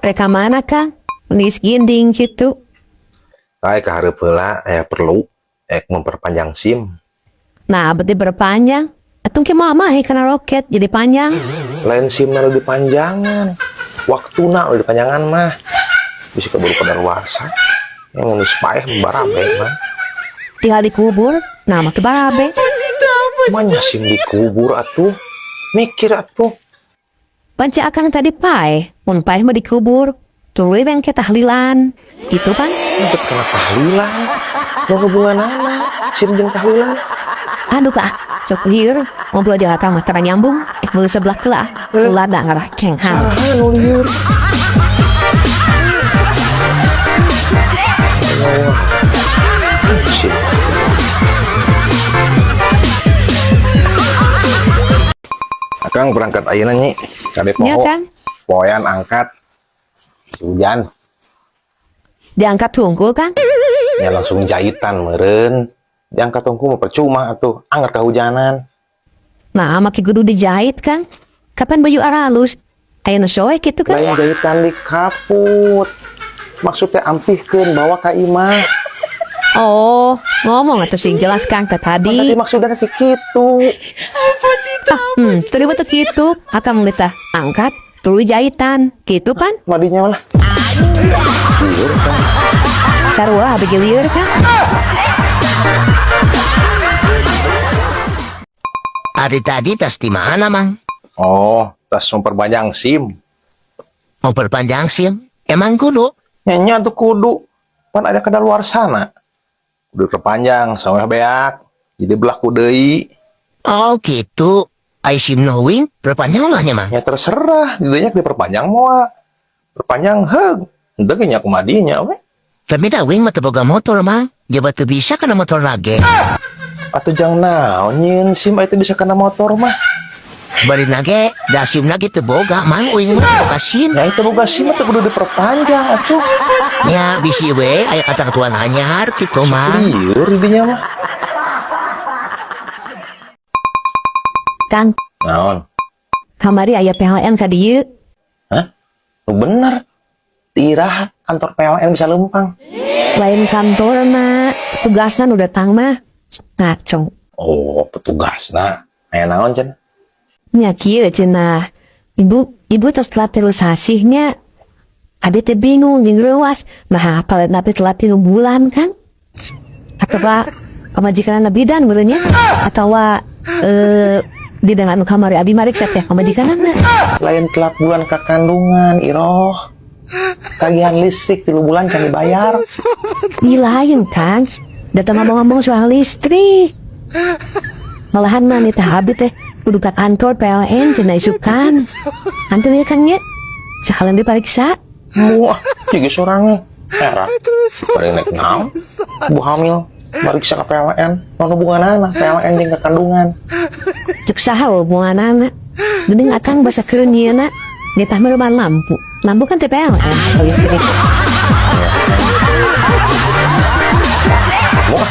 Reka mana Kang? Nis ginding gitu. Kayak keharap heula perlu memperpanjang SIM. Nah, berarti berpanjang. Atung ke mama karena roket jadi panjang. Lain SIM na lebih panjangan. Waktu na lebih panjangan mah. Bisa keburu kadaluarsa. Yang nulis paeh barabe mah. Tinggal dikubur, nama ke barabe. Manya SIM dikubur atuh. Mikir atuh. Panci akang tadi paeh, mun paeh mah dikubur. Tuluy yang ke tahlilan. Gitu kan? Untuk kena tahlilan. Mau hubungan apa? SIM jeung tahlilan. Aduh Kak, cok liur. Ngobrol aja akang mah tara nyambung. Mulai sebelah kelah. Lada ngarah cenghang. Nu liur. Akang berangkat ayeuna nyi. Kade poho. Iya kan? Poean angkat. Hujan. Diangkat tungkul kan? Ya langsung jahitan meureun. Diangkat tungku mah percuma atuh. Anggar kehujanan. Nah, maki kudu dijahit kan? Kapan baju aralus? Ayeuna soek gitu kan? Lain jahitan di kaput. Maksudnya ampihkeun bawa ka imah. Oh, ngomong atau sing jelas Kang tadi. Tadi maksudnya kayak gitu. Tadi betul gitu. Akang melita angkat, tuluy jahitan. Gitu pan? Madinya mana? Liur kan. Sarua abis liur kan? Hari tadi tas di mana, Mang? Oh, tas memperpanjang SIM. Mau perpanjang SIM? Emang kudu? Nyanya tuh kudu. Kan ada kedaluar sana. Udah terpanjang, sama beak. Jadi belah kudei. Oh gitu. Ai SIM knowing perpanjang olahnya, Mang. Ya terserah. Didinya diperpanjang moa. Perpanjang heug. Udah kayaknya kumadinya, we. Kami wing mata boga motor, Mang. Jabat tuh bisa kena motor lagi. Atau jangan naon nyin SIM itu bisa kena motor mah. Bari lagi, dah SIM lagi tuh boga, Mang. Wing mah boga SIM. Ya itu boga SIM itu kudu diperpanjang atuh. Ya, bisi we, aya kata ketuan anyar gitu, Mang. Liur didinya mah. Kang, Naon? kamari aya PHN ka dieu. Hah? Lu bener. Tirah kantor PLN bisa lempang. Lain kantor na, tugasna nu datang mah. Ngacong. Oh, petugas nah. Aya naon cenah? Nya kieu cenah. Ibu tos telat terus hasihnya. Abi teh bingung jeung reuas. Nah, palet napi telat 3 bulan kan? Atau pamajikanana bidan beureunya? Atau bidan anu kamari abi marik teh pamajikanana. Lain telat bulan ke kandungan, Iroh. Tagihan listrik 3 bulan can dibayar. Ih lain Kang. Datang ngomong-ngomong soal listrik. Malahan mah nih teh abi teh kudu ka kantor PLN cenah isukan. Antu ya Kang nya. Sekalian diperiksa. Wah, jadi sorangnya. Era. Paling naik naon? Bu hamil. Mariksa ke PLN. Mau hubungan anak. PLN jeung ke kandungan. Cuk saha hubunganana. Geuning akang basa keun ieu na. Ngetah meureuman lampu. Lampu kan teh PLN listrik. Wah.